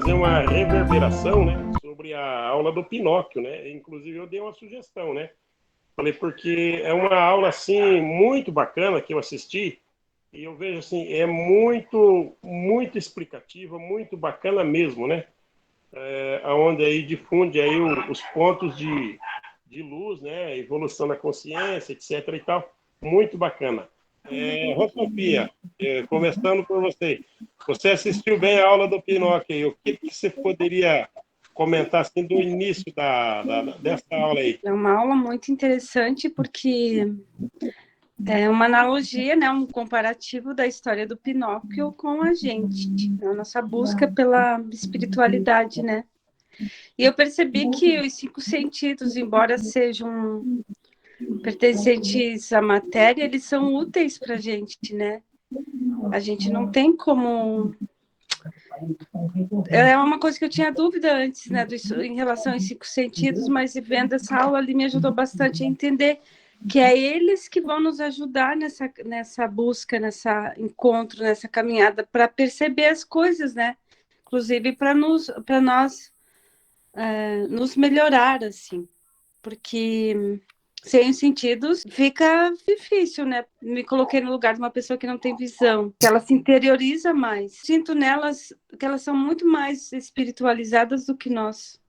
fazer uma reverberação, né, sobre a aula do Pinóquio, né? Inclusive eu dei uma sugestão, né? Falei porque é uma aula assim muito bacana que eu assisti e eu vejo assim é muito explicativa, muito bacana mesmo, né? Aonde aí difunde aí os pontos de luz, né? Evolução da consciência, etc. e tal, muito bacana. Rosofia, começando por você. Você assistiu bem a aula do Pinóquio aí. O que você poderia comentar assim, do início dessa aula aí? É uma aula muito interessante porque é uma analogia, né, um comparativo da história do Pinóquio com a gente, a nossa busca pela espiritualidade, né? E eu percebi que os cinco sentidos, embora sejam pertencentes à matéria, eles são úteis para a gente, né? A gente não tem como. É uma coisa que eu tinha dúvida antes, né, em relação aos cinco sentidos, mas vendo essa aula ali me ajudou bastante a entender que é eles que vão nos ajudar nessa busca, nessa encontro, nessa caminhada, para perceber as coisas, né? Inclusive para nós nos melhorar, assim, porque sem os sentidos fica difícil, né? Me coloquei no lugar de uma pessoa que não tem visão, que ela se interioriza mais. Sinto nelas que elas são muito mais espiritualizadas do que nós,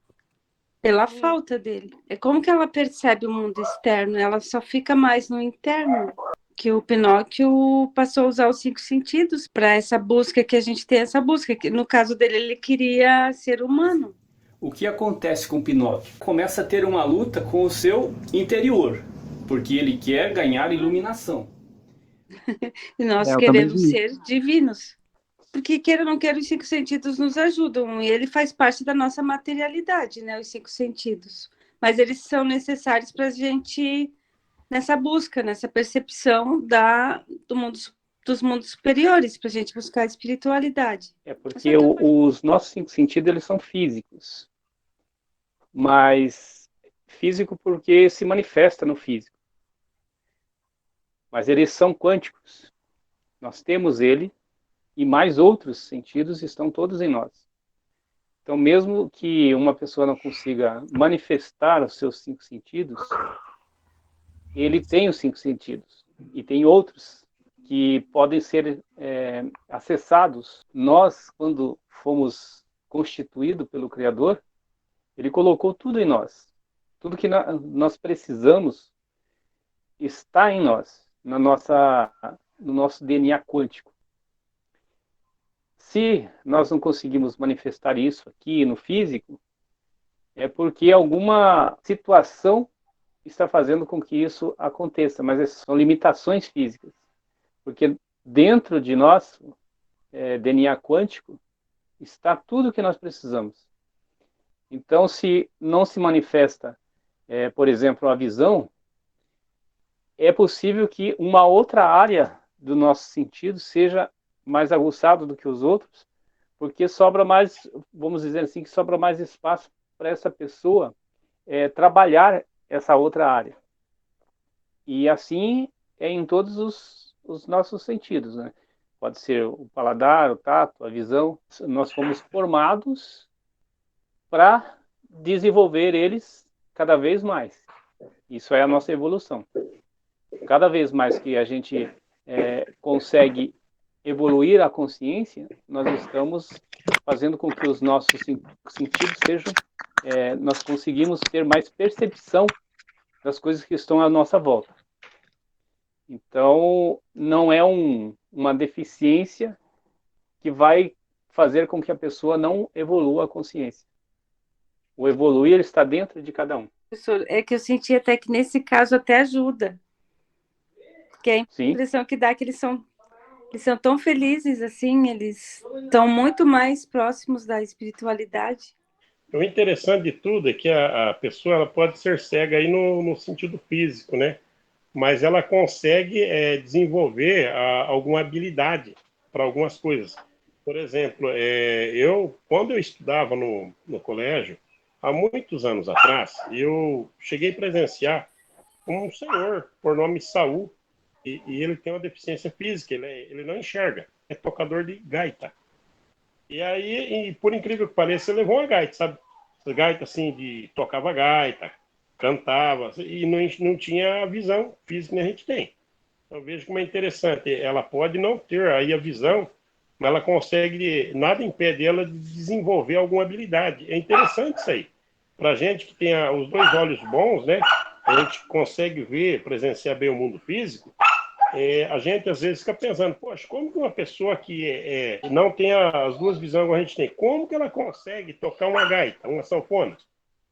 pela falta dele. É como que ela percebe o mundo externo, ela só fica mais no interno. Que o Pinóquio passou a usar os cinco sentidos para essa busca que a gente tem, essa busca, que no caso dele ele queria ser humano. O que acontece com Pinóquio? Começa a ter uma luta com o seu interior, porque ele quer ganhar iluminação. E nós Eu também queremos vi. ser divinos. Porque, queira ou não queira, os cinco sentidos nos ajudam. E ele faz parte da nossa materialidade, né? Os cinco sentidos. Mas eles são necessários para a gente, nessa busca, nessa percepção dos mundos superiores, para a gente buscar a espiritualidade. É porque os nossos cinco sentidos eles são físicos, mas físico porque se manifesta no físico. Mas eles são quânticos. Nós temos ele e mais outros sentidos estão todos em nós. Então, mesmo que uma pessoa não consiga manifestar os seus cinco sentidos, ele tem os cinco sentidos e tem outros que podem ser acessados. Nós, quando fomos constituídos pelo Criador, ele colocou tudo em nós. Tudo que nós precisamos está em nós, no nosso DNA quântico. Se nós não conseguimos manifestar isso aqui no físico, é porque alguma situação está fazendo com que isso aconteça, mas essas são limitações físicas. Porque dentro de nós, DNA quântico, está tudo o que nós precisamos. Então, se não se manifesta, por exemplo, a visão, é possível que uma outra área do nosso sentido seja mais aguçado do que os outros, porque sobra mais, vamos dizer assim, que sobra mais espaço para essa pessoa trabalhar essa outra área. E assim é em todos os nossos sentidos, né? Pode ser o paladar, o tato, a visão. Nós fomos formados para desenvolver eles cada vez mais. Isso é a nossa evolução. Cada vez mais que a gente consegue evoluir a consciência, nós estamos fazendo com que os nossos sentidos sejam, nós conseguimos ter mais percepção das coisas que estão à nossa volta. Então, não é uma deficiência que vai fazer com que a pessoa não evolua a consciência. O evoluir está dentro de cada um. Professor, é que eu senti até que nesse caso até ajuda. Porque a Sim. impressão que dá é que eles são tão felizes, assim, eles estão muito mais próximos da espiritualidade. O interessante de tudo é que a pessoa ela pode ser cega aí no sentido físico, né? Mas ela consegue desenvolver alguma habilidade para algumas coisas. Por exemplo, quando eu estudava no colégio, há muitos anos atrás, eu cheguei a presenciar um senhor por nome Saul, e ele tem uma deficiência física, ele não enxerga, é tocador de gaita. E aí, por incrível que pareça, ele levou uma gaita, sabe? Essa gaita assim, tocava gaita, cantava, e não tinha a visão física que a gente tem. Eu vejo como é interessante. Ela pode não ter aí a visão, mas ela consegue, nada impede ela de desenvolver alguma habilidade. É interessante isso aí. Para a gente que tem os dois olhos bons, né? A gente consegue ver, presenciar bem o mundo físico. A gente às vezes fica pensando, poxa, como que uma pessoa que não tem as duas visões que a gente tem, como que ela consegue tocar uma gaita, uma sanfona?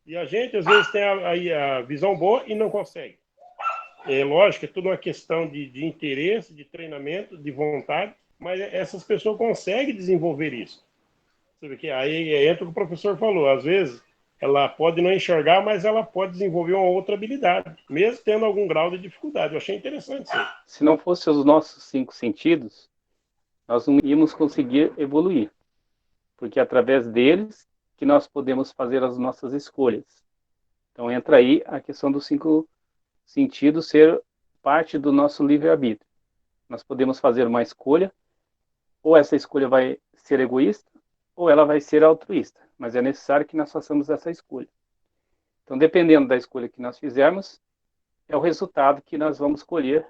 E a gente às vezes tem a visão boa e não consegue. É lógico, é tudo uma questão de interesse, de treinamento, de vontade, mas essas pessoas conseguem desenvolver isso. Você vê que aí entra o que o professor falou, às vezes ela pode não enxergar, mas ela pode desenvolver uma outra habilidade, mesmo tendo algum grau de dificuldade. Eu achei interessante isso aí. Se não fossem os nossos 5 sentidos, nós não íamos conseguir evoluir, porque é através deles que nós podemos fazer as nossas escolhas. Então entra aí a questão dos 5 sentidos ser parte do nosso livre-arbítrio. Nós podemos fazer uma escolha, ou essa escolha vai ser egoísta, ou ela vai ser altruísta, mas é necessário que nós façamos essa escolha. Então, dependendo da escolha que nós fizermos, é o resultado que nós vamos colher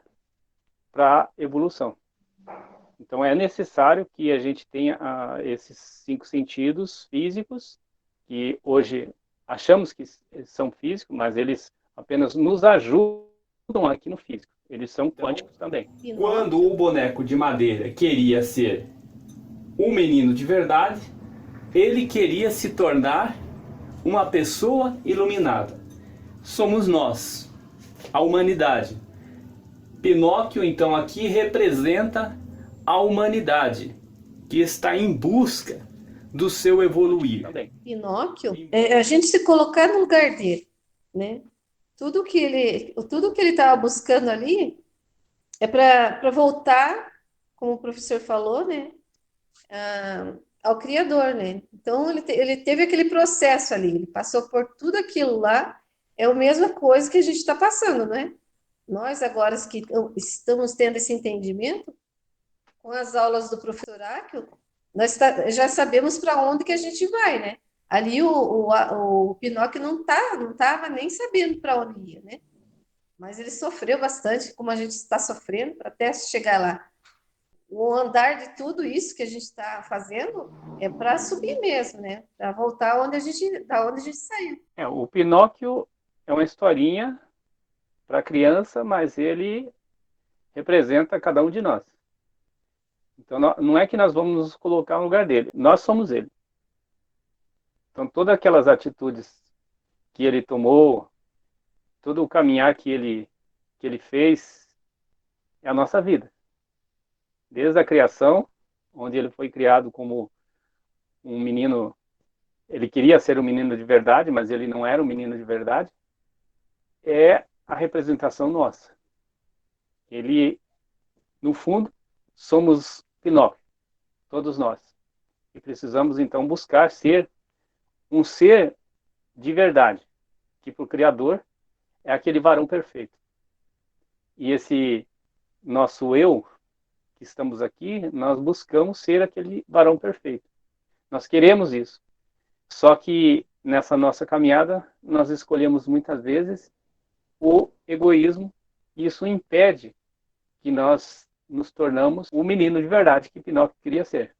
para a evolução. Então, é necessário que a gente tenha esses 5 sentidos físicos, que hoje achamos que são físicos, mas eles apenas nos ajudam aqui no físico. Eles são quânticos também. Quando o boneco de madeira queria ser um menino de verdade, ele queria se tornar uma pessoa iluminada. Somos nós, a humanidade. Pinóquio, então, aqui representa a humanidade, que está em busca do seu evoluir. Pinóquio, a gente se colocar no lugar dele, né? Tudo que ele estava buscando ali é para voltar, como o professor falou, né? Ao Criador, né? Então ele teve aquele processo ali, ele passou por tudo aquilo lá, é a mesma coisa que a gente está passando, né? Nós agora que estamos tendo esse entendimento, com as aulas do professor Áquio, nós já sabemos para onde que a gente vai, né? Ali o Pinóquio não estava nem sabendo para onde ia, né? Mas ele sofreu bastante, como a gente está sofrendo, para até chegar lá. O andar de tudo isso que a gente está fazendo é para subir mesmo, né? Para voltar da onde a gente saiu. O Pinóquio é uma historinha para criança, mas ele representa cada um de nós. Então, não é que nós vamos nos colocar no lugar dele, nós somos ele. Então, todas aquelas atitudes que ele tomou, todo o caminhar que ele fez, é a nossa vida. Desde a criação, onde ele foi criado como um menino, ele queria ser um menino de verdade, mas ele não era um menino de verdade, é a representação nossa. Ele, no fundo, somos Pinóquio, todos nós. E precisamos, então, buscar ser um ser de verdade, que para o Criador é aquele varão perfeito. E esse nosso eu, que estamos aqui, nós buscamos ser aquele varão perfeito. Nós queremos isso. Só que nessa nossa caminhada, nós escolhemos muitas vezes o egoísmo, e isso impede que nós nos tornamos o menino de verdade que Pinóquio queria ser.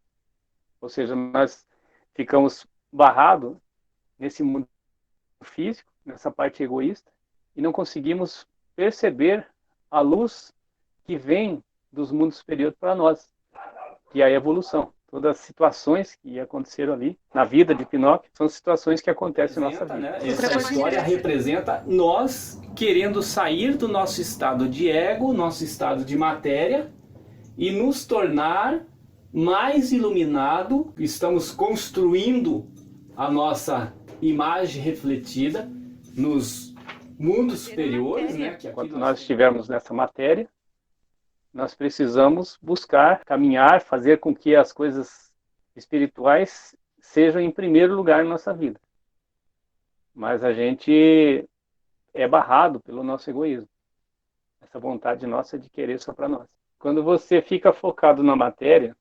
Ou seja, nós ficamos barrados nesse mundo físico, nessa parte egoísta, e não conseguimos perceber a luz que vem dos mundos superiores para nós, que é a evolução. Todas as situações que aconteceram ali na vida de Pinóquio são situações que acontecem na nossa vida. Né? Essa história representa nós querendo sair do nosso estado de ego, nosso estado de matéria, e nos tornar mais iluminado. Estamos construindo a nossa imagem refletida nos mundos superiores, né? Que enquanto nós estivermos nessa matéria, nós precisamos buscar, caminhar, fazer com que as coisas espirituais sejam em primeiro lugar na nossa vida. Mas a gente é barrado pelo nosso egoísmo. Essa vontade nossa de querer só para nós. Quando você fica focado na matéria,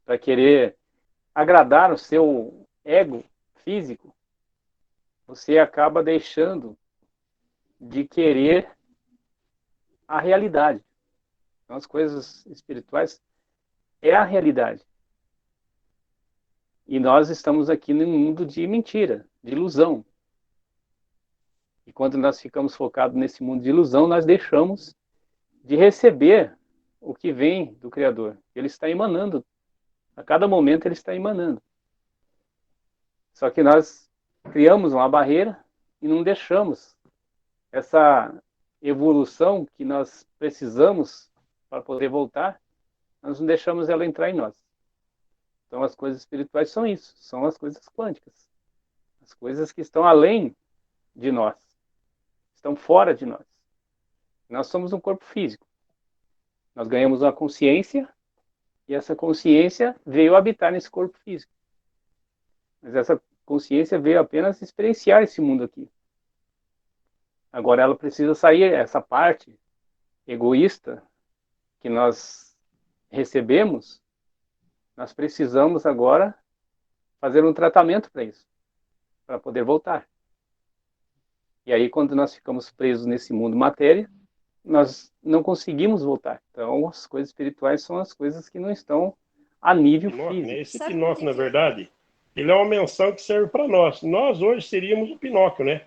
para querer agradar o seu ego físico, você acaba deixando de querer a realidade. Então, as coisas espirituais é a realidade. E nós estamos aqui num mundo de mentira, de ilusão. E quando nós ficamos focados nesse mundo de ilusão, nós deixamos de receber o que vem do Criador. Ele está emanando. A cada momento ele está emanando. Só que nós criamos uma barreira e não deixamos essa evolução que nós precisamos para poder voltar, nós não deixamos ela entrar em nós. Então as coisas espirituais são isso, são as coisas quânticas. As coisas que estão além de nós, estão fora de nós. Nós somos um corpo físico. Nós ganhamos uma consciência e essa consciência veio habitar nesse corpo físico. Mas essa consciência veio apenas experienciar esse mundo aqui. Agora ela precisa sair, essa parte egoísta que nós recebemos, nós precisamos agora fazer um tratamento para isso, para poder voltar. E aí, quando nós ficamos presos nesse mundo matéria, nós não conseguimos voltar. Então, as coisas espirituais são as coisas que não estão a nível físico. Esse Pinóquio, na verdade, ele é uma menção que serve para nós. Nós hoje seríamos o Pinóquio, né?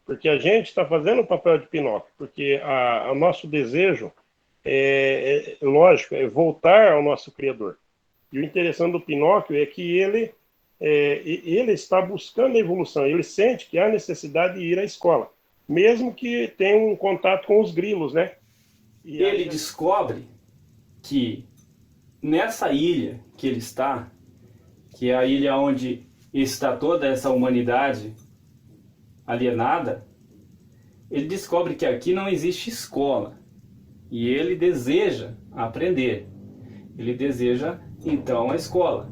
Porque a gente está fazendo o papel de Pinóquio, porque o nosso desejo, lógico, é voltar ao nosso Criador. E o interessante do Pinóquio é que ele está buscando a evolução, ele sente que há necessidade de ir à escola, mesmo que tenha um contato com os grilos, né? E ele descobre que nessa ilha que ele está, que é a ilha onde está toda essa humanidade alienada, ele descobre que aqui não existe escola e ele deseja aprender. Ele deseja então a escola.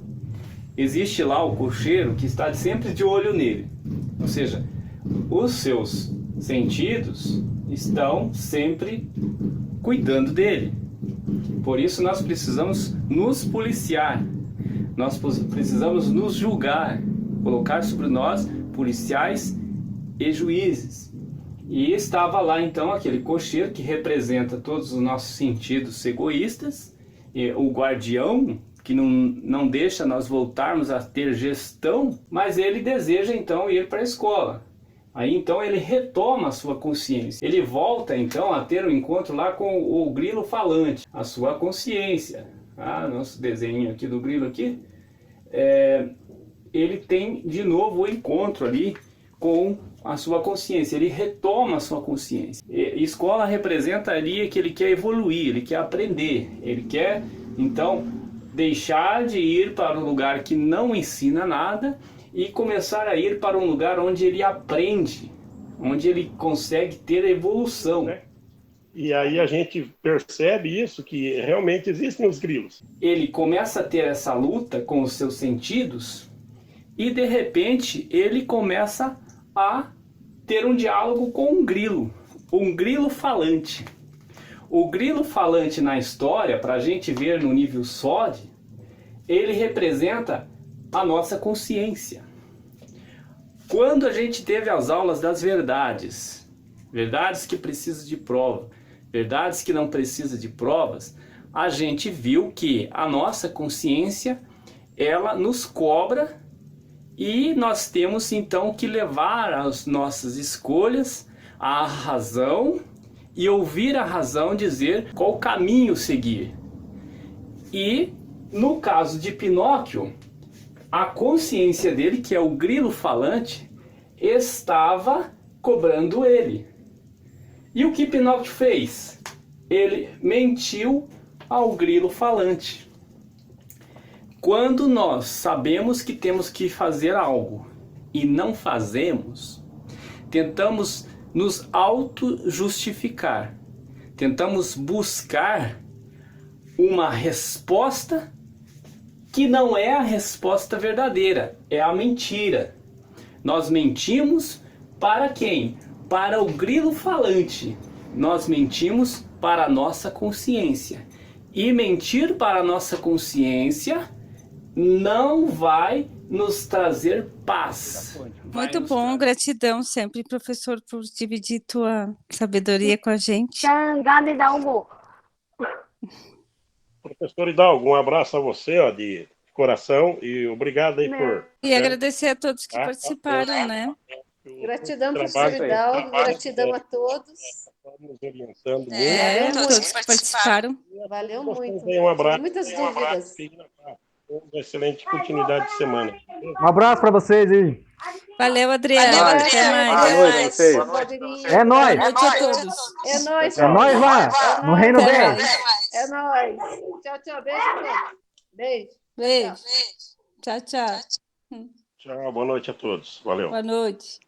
Existe lá o cocheiro que está sempre de olho nele, ou seja, os seus sentidos estão sempre cuidando dele. Por isso nós precisamos nos policiar, nós precisamos nos julgar, colocar sobre nós policiais e juízes. E estava lá então aquele cocheiro que representa todos os nossos sentidos egoístas, e o guardião que não deixa nós voltarmos a ter gestão, mas ele deseja então ir para a escola. Aí então ele retoma a sua consciência, ele volta então a ter um encontro lá com o grilo falante, a sua consciência. Nosso desenho aqui do grilo aqui, ele tem de novo o encontro ali com a sua consciência, ele retoma a sua consciência. E escola representa ali que ele quer evoluir, ele quer aprender, ele quer então deixar de ir para um lugar que não ensina nada e começar a ir para um lugar onde ele aprende, onde ele consegue ter evolução. E aí a gente percebe isso, que realmente existem os grilos. Ele começa a ter essa luta com os seus sentidos e de repente ele começa a ter um diálogo com um grilo falante. O grilo falante na história, para a gente ver no nível SOD, ele representa a nossa consciência. Quando a gente teve as aulas das verdades, verdades que precisam de prova, verdades que não precisam de provas, a gente viu que a nossa consciência, ela nos cobra e nós temos então que levar as nossas escolhas à razão e ouvir a razão dizer qual caminho seguir. E no caso de Pinóquio, a consciência dele, que é o grilo falante, estava cobrando ele. E o que Pinóquio fez? Ele mentiu ao grilo falante. Quando nós sabemos que temos que fazer algo e não fazemos, tentamos nos auto-justificar, tentamos buscar uma resposta que não é a resposta verdadeira, é a mentira. Nós mentimos para quem? Para o grilo falante. Nós mentimos para a nossa consciência. E mentir para a nossa consciência não vai nos trazer paz. Vai Muito nos bom, trazer- gratidão sempre, professor, por dividir tua sabedoria com a gente. Professor Hidalgo, um abraço a você, ó, de coração, e obrigado aí por... E agradecer a todos que Tá? participaram, né? Gratidão, Trabalho professor aí. Hidalgo, gratidão a todos. Nos orientando muito. É, Valeu todos que participaram. Valeu muito. Um abraço. Tive muitas dúvidas. Fique na paz. Uma excelente continuidade de semana. Um abraço para vocês aí. Valeu, Adriana. Valeu, Até mais. Boa noite a vocês. Valdemir. É Boa nóis. noite a todos. É nóis, É nóis lá, no Reino Até Bem. mais. É nóis. Tchau, tchau. Beijo a todos. Beijo. Beijo. Tchau, tchau. Tchau, boa noite a todos. Valeu. Boa noite.